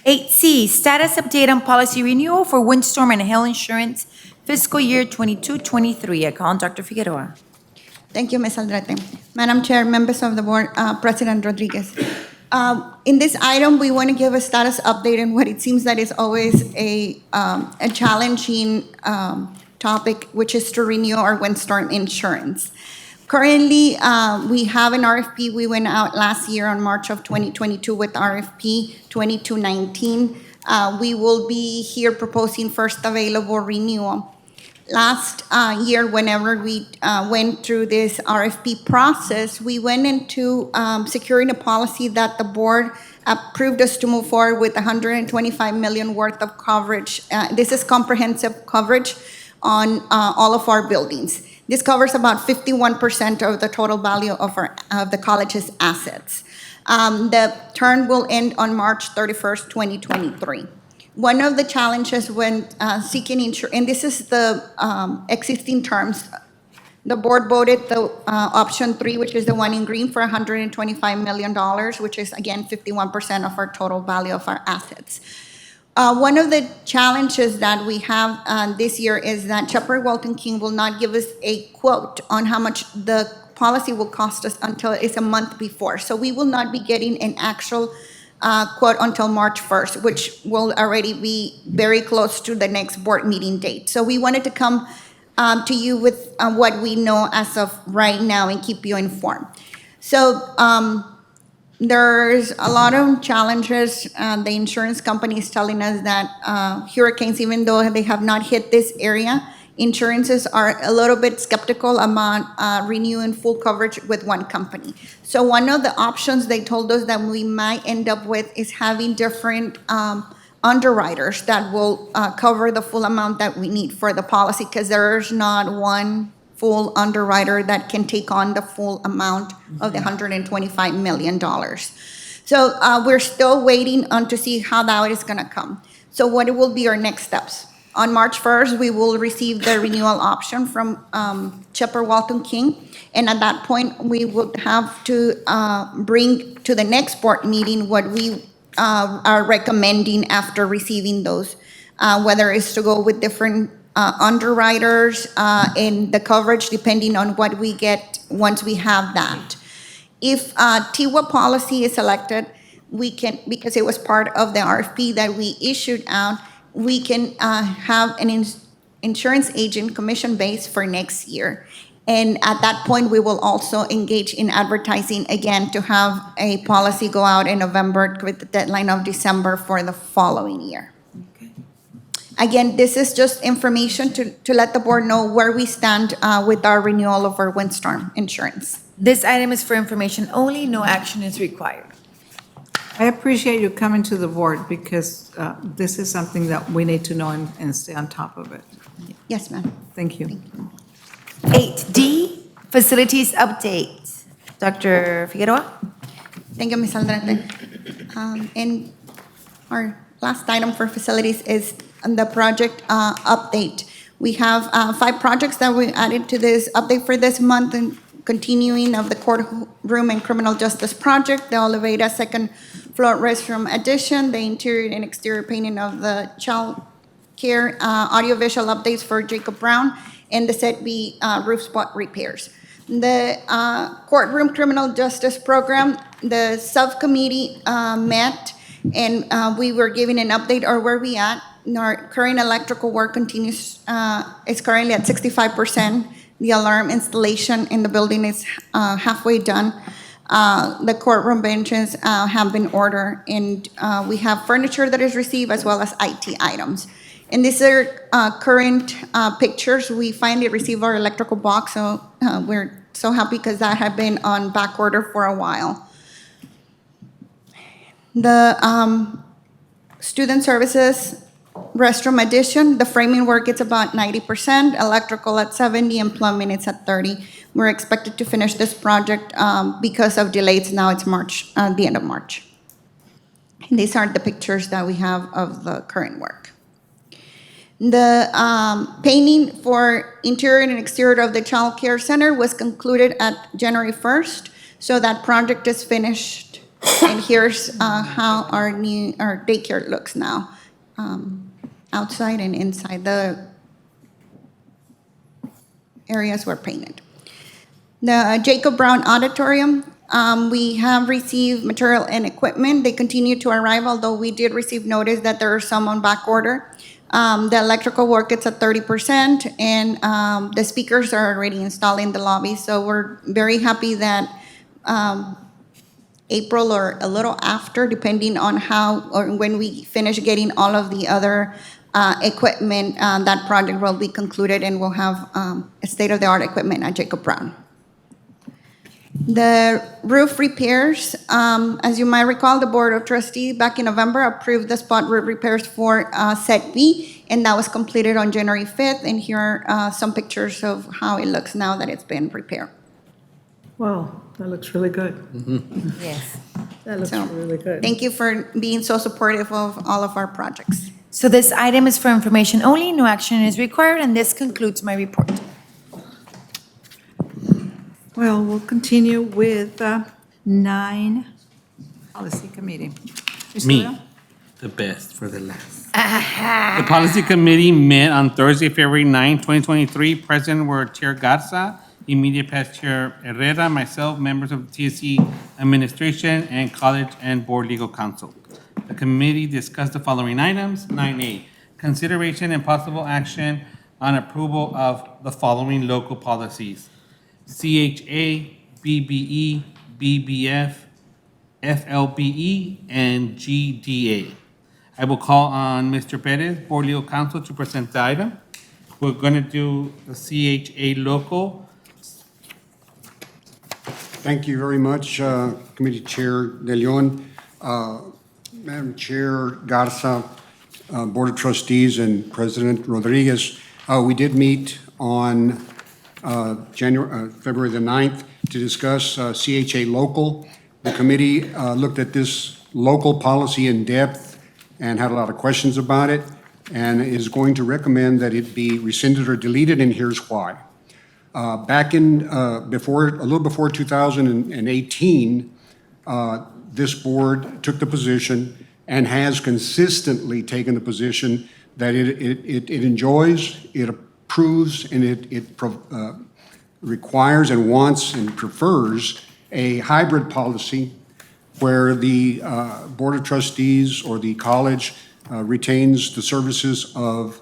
8C, status update on policy renewal for windstorm and hail insurance fiscal year 22-23. I call on Dr. Figueroa. Thank you, Ms. Aldrete. Madam Chair, members of the board, President Rodriguez. In this item, we want to give a status update on what it seems that is always a challenging topic, which is to renew our windstorm insurance. Currently, we have an RFP. We went out last year on March of 2022 with RFP 2219. We will be here proposing first available renewal. Last year, whenever we went through this RFP process, we went into securing a policy that the board approved us to move forward with $125 million worth of coverage. This is comprehensive coverage on all of our buildings. This covers about 51% of the total value of the college's assets. The term will end on March 31st, 2023. One of the challenges when seeking insurance, and this is the existing terms, the board voted the option 3, which is the one in green, for $125 million, which is again 51% of our total value of our assets. One of the challenges that we have this year is that Shepherd Walton King will not give us a quote on how much the policy will cost us until it's a month before. So we will not be getting an actual quote until March 1st, which will already be very close to the next board meeting date. So we wanted to come to you with what we know as of right now and keep you informed. So There's a lot of challenges. The insurance company is telling us that hurricanes, even though they have not hit this area, insurances are a little bit skeptical about renewing full coverage with one company. So one of the options they told us that we might end up with is having different underwriters that will cover the full amount that we need for the policy, because there's not one full underwriter that can take on the full amount of the $125 million. So we're still waiting on to see how that is gonna come. So what will be our next steps? On March 1st, we will receive the renewal option from Chipper Walton King. And at that point, we would have to bring to the next board meeting what we are recommending after receiving those, whether it's to go with different underwriters and the coverage depending on what we get once we have that. If TIWA policy is selected, we can, because it was part of the RFP that we issued out, we can have an insurance agent commission base for next year. And at that point, we will also engage in advertising again to have a policy go out in November with the deadline of December for the following year. Again, this is just information to let the board know where we stand with our renewal of our windstorm insurance. This item is for information only, no action is required. I appreciate you coming to the board because this is something that we need to know and stay on top of it. Yes, ma'am. Thank you. 8D, facilities update. Dr. Figueroa? Thank you, Ms. Aldrete. And our last item for facilities is the project update. We have 5 projects that we added to this update for this month, and continuing of the courtroom and criminal justice project, the elevator second floor restroom addition, the interior and exterior painting of the child care, audiovisual updates for Jacob Brown, and the Set B roof spot repairs. The courtroom criminal justice program, the subcommittee met, and we were giving an update on where we at. Our current electrical work continues, is currently at 65%. The alarm installation in the building is halfway done. The courtroom benches have been ordered, and we have furniture that is received as well as IT items. And these are current pictures. We finally received our electrical box, so we're so happy because that had been on back order for a while. The student services restroom addition, the framing work is about 90%, electrical at 70%, and plumbing it's at 30%. We're expected to finish this project because of delays. Now it's March, the end of March. And these are the pictures that we have of the current work. The painting for interior and exterior of the child care center was concluded at January 1st, so that project is finished. And here's how our daycare looks now. Outside and inside, the areas were painted. The Jacob Brown Auditorium, we have received material and equipment. They continue to arrive, although we did receive notice that there are some on back order. The electrical work is at 30%, and the speakers are already installed in the lobby. So we're very happy that April or a little after, depending on how or when we finish getting all of the other equipment, that project will be concluded and we'll have a state-of-the-art equipment at Jacob Brown. The roof repairs, as you might recall, the Board of Trustees back in November approved the spot roof repairs for Set B, and that was completed on January 5th. And here are some pictures of how it looks now that it's been repaired. Wow, that looks really good. Yes. That looks really good. Thank you for being so supportive of all of our projects. So this item is for information only, no action is required, and this concludes my report. Well, we'll continue with 9 Policy Committee. Mr. Me, Leon? the best for the last. The Policy Committee met on Thursday, February 9, 2023. Present were Chair Garza, immediate past Chair Herrera, myself, members of the TSC Administration, and College and Board Legal Counsel. The committee discussed the following items. 9A, consideration and possible action on approval of the following local policies: CHA, BBE, BBF, FLBE, and GDA. I will call on Mr. Perez, Board Legal Counsel, to present the item. We're going to do the CHA local. Thank you very much, Committee Chair De Leon, Madam Chair Garza, Board of Trustees, and President Rodriguez. We did meet on February the 9th to discuss CHA local. The committee looked at this local policy in depth and had a lot of questions about it, and is going to recommend that it be rescinded or deleted, and here's why. Back in, a little before 2018, this board took the position and has consistently taken the position that it enjoys, it approves, and it requires and wants and prefers a hybrid policy where the Board of Trustees or the college retains the services of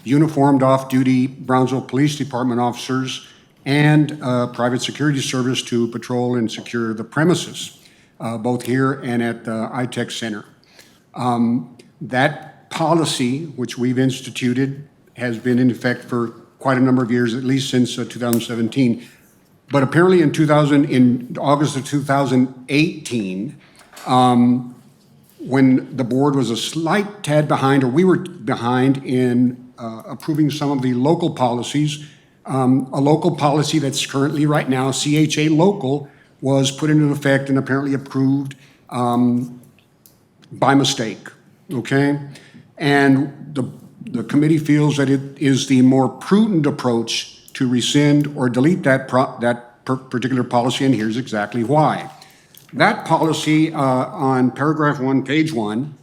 uniformed off-duty Brownsville Police Department officers and private security service to patrol and secure the premises, both here and at the ITech Center. That policy, which we've instituted, has been in effect for quite a number of years, at least since 2017. But apparently in August of 2018, when the board was a slight tad behind, or we were behind in approving some of the local policies, a local policy that's currently right now, CHA local, was put into effect and apparently approved by mistake, okay? And the committee feels that it is the more prudent approach to rescind or delete that particular policy, and here's exactly why. That policy on paragraph 1, page 1,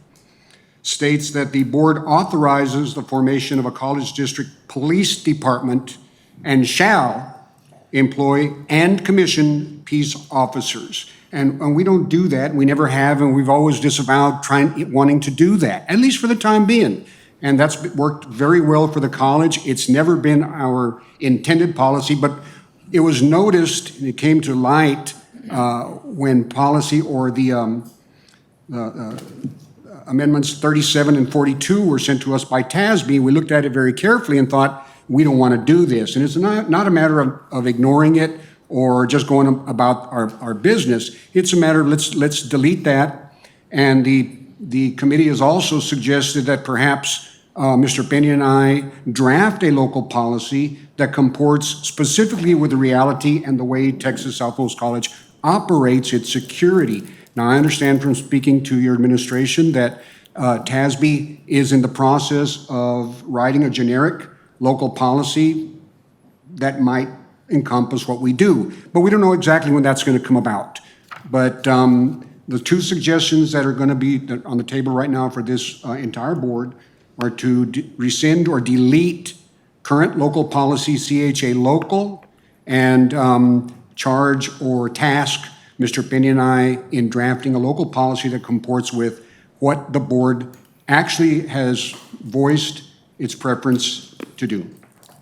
states that the board authorizes the formation of a college district police department and shall employ and commission peace officers. And we don't do that. We never have, and we've always disavowed wanting to do that, at least for the time being. And that's worked very well for the college. It's never been our intended policy, but it was noticed and it came to light when policy or the amendments 37 and 42 were sent to us by TSB. We looked at it very carefully and thought, we don't want to do this. And it's not a matter of ignoring it or just going about our business. It's a matter of let's delete that. And the committee has also suggested that perhaps Mr. Peña and I draft a local policy that comports specifically with the reality and the way Texas Southmost College operates its security. Now, I understand from speaking to your administration that TSB is in the process of writing a generic local policy that might encompass what we do. But we don't know exactly when that's going to come about. But the two suggestions that are going to be on the table right now for this entire board are to rescind or delete current local policy CHA local and charge or task Mr. Peña and I in drafting a local policy that comports with what the board actually has voiced its preference to do.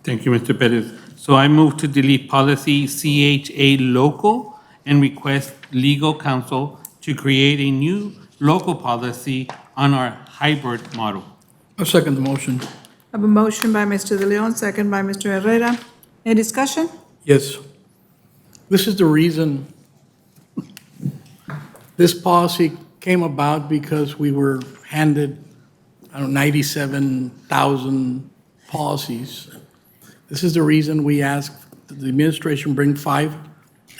Thank you, Mr. Perez. So I move to delete policy CHA local and request legal counsel to create a new local policy on our hybrid model. I second the motion. I have a motion by Mr. De Leon, second by Mr. Herrera. Any discussion? Yes. This is the reason this policy came about, because we were handed, 97,000 policies. This is the reason we asked that the administration bring 5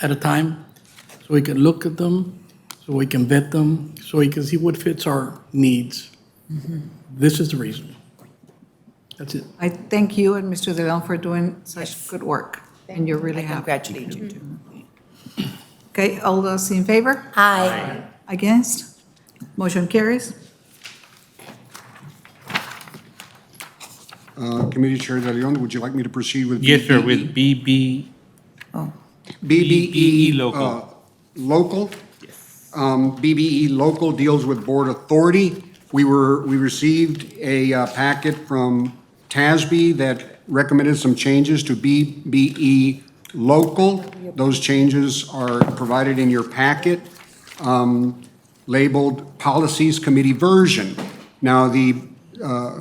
at a time, so we can look at them, so we can vet them, so we can see what fits our needs. This is the reason. That's it. I thank you and Mr. De Leon for doing such good work, and you're really I happy. congratulate you, too. Okay, all those in favor? Aye. Against? Motion carries. Committee Chair De Leon, would you like me to proceed with? Yes, sir, BBE? with BB. BBE local. Local. BBE local deals with board authority. We received a packet from TSB that recommended some changes to BBE local. Those changes are provided in your packet. labeled Policies Committee version. Now, the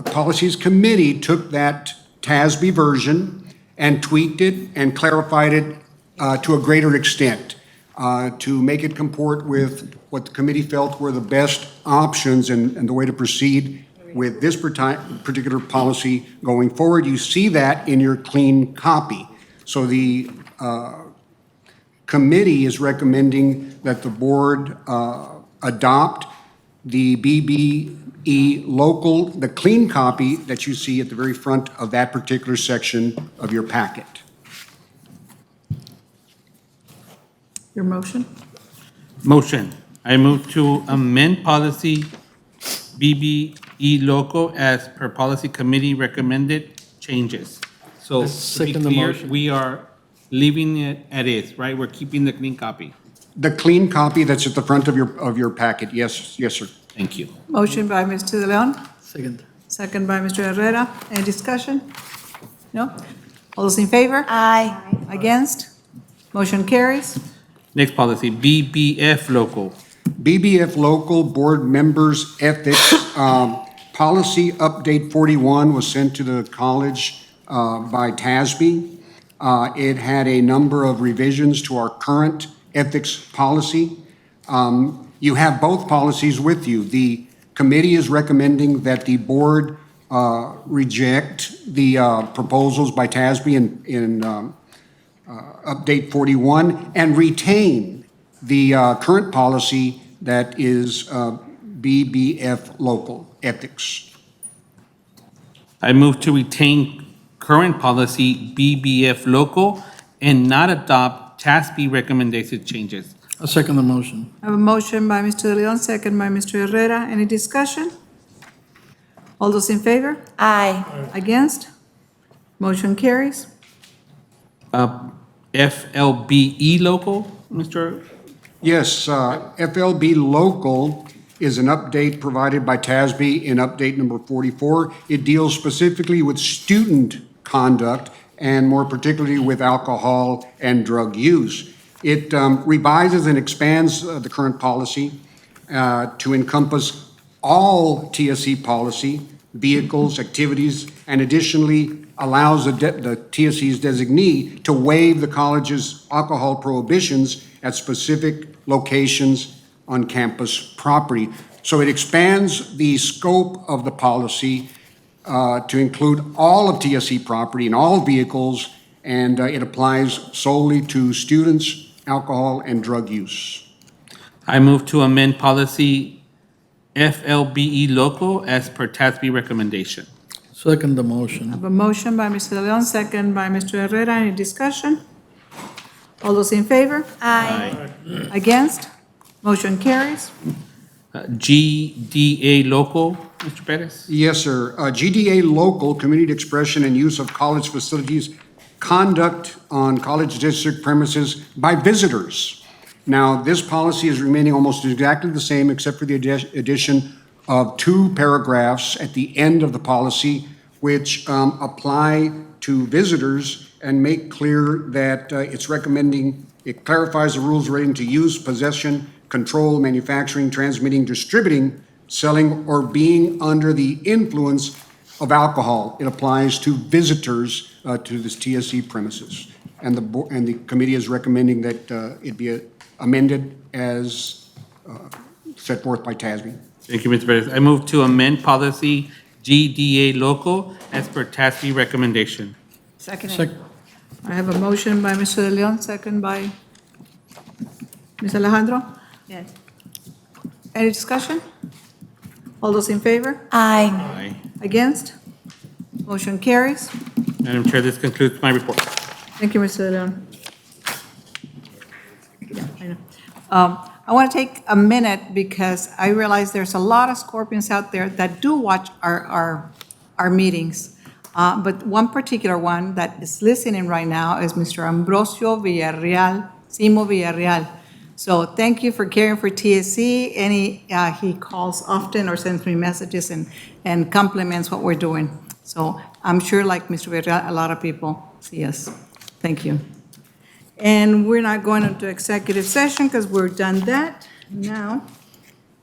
Policies Committee took that TASB version and tweaked it and clarified it to a greater extent to make it comport with what the committee felt were the best options and the way to proceed with this particular policy going forward. You see that in your clean copy. So the committee is recommending that the board adopt the BBE local, the clean copy that you see at the very front of that particular section of your packet. Your motion? Motion. I move to amend policy BBE local as per policy committee recommended changes. So I to be second the clear, motion. we are leaving it as is, right? We're keeping the clean copy. The clean copy that's at the front of your packet, yes, yes, sir. Thank you. Motion by Mr. De Leon, Second. second by Mr. Herrera. Any discussion? No? All those in favor? Aye. Against? Motion carries. Next policy, BBF local. BBF local board members ethics, policy update 41 was sent to the college by TASB. It had a number of revisions to our current ethics policy. You have both policies with you. The committee is recommending that the board reject the proposals by TASB in update 41 and retain the current policy that is BBF local ethics. I move to retain current policy BBF local and not adopt TASB recommended changes. I second the motion. I have a motion by Mr. De Leon, second by Mr. Herrera. Any discussion? All those in favor? Aye. Against? Motion carries. FLBE local, Mr. Yes, FLB local is an update provided by TASB in update number 44. It deals specifically with student conduct and more particularly with alcohol and drug use. It revises and expands the current policy to encompass all TSC policy, vehicles, activities, and additionally allows the TSC's designee to waive the college's alcohol prohibitions at specific locations on campus property. So it expands the scope of the policy to include all of TSC property and all vehicles, and it applies solely to students, alcohol, and drug use. I move to amend policy FLBE local as per TASB recommendation. Second the I motion. have a motion by Mr. De Leon, second by Mr. Herrera. Any discussion? All those in favor? Aye. Against? Motion carries. GDA local, Mr. Perez? Yes, sir. GDA local, community expression and use of college facilities, conduct on college district premises by visitors. Now, this policy is remaining almost exactly the same except for the addition of 2 paragraphs at the end of the policy which apply to visitors and make clear that it clarifies the rules relating to use, possession, control, manufacturing, transmitting, distributing, selling, or being under the influence of alcohol. It applies to visitors to this TSC premises. And the committee is recommending that it be amended as set forth by TASB. Thank you, Mr. Perez. I move to amend policy GDA local as per TASB recommendation. Second. I have a motion by Mr. De Leon, second by Ms. Alejandro. Yes. Any discussion? All those in favor? Aye. Aye. Against? Motion carries. Madam Chair, this concludes my report. Thank you, Mr. De Leon. Yeah, I know. I want to take a minute because I realize there's a lot of Scorpions out there that do watch our meetings. But one particular one that is listening right now is Mr. Ambrosio Villarreal, Simo Villarreal. So thank you for caring for TSC. He calls often or sends me messages and compliments what we're doing. So I'm sure, like Mr. Villarreal, a lot of people see us. Thank you. And we're not going into executive session because we're done that now.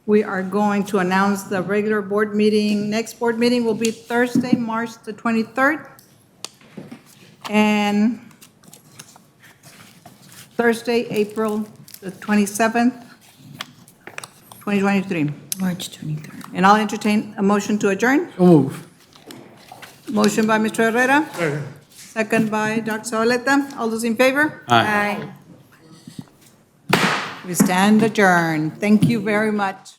we are going to announce the regular board meeting. Next board meeting will be Thursday, March the 23rd, and Thursday, April the 27th, 2023. March 23rd. And I'll entertain a motion to adjourn. So move. Motion by Mr. Herrera, Second. second by Dr. Zavaleta. All those in favor? Aye. We stand adjourned. Thank you very much.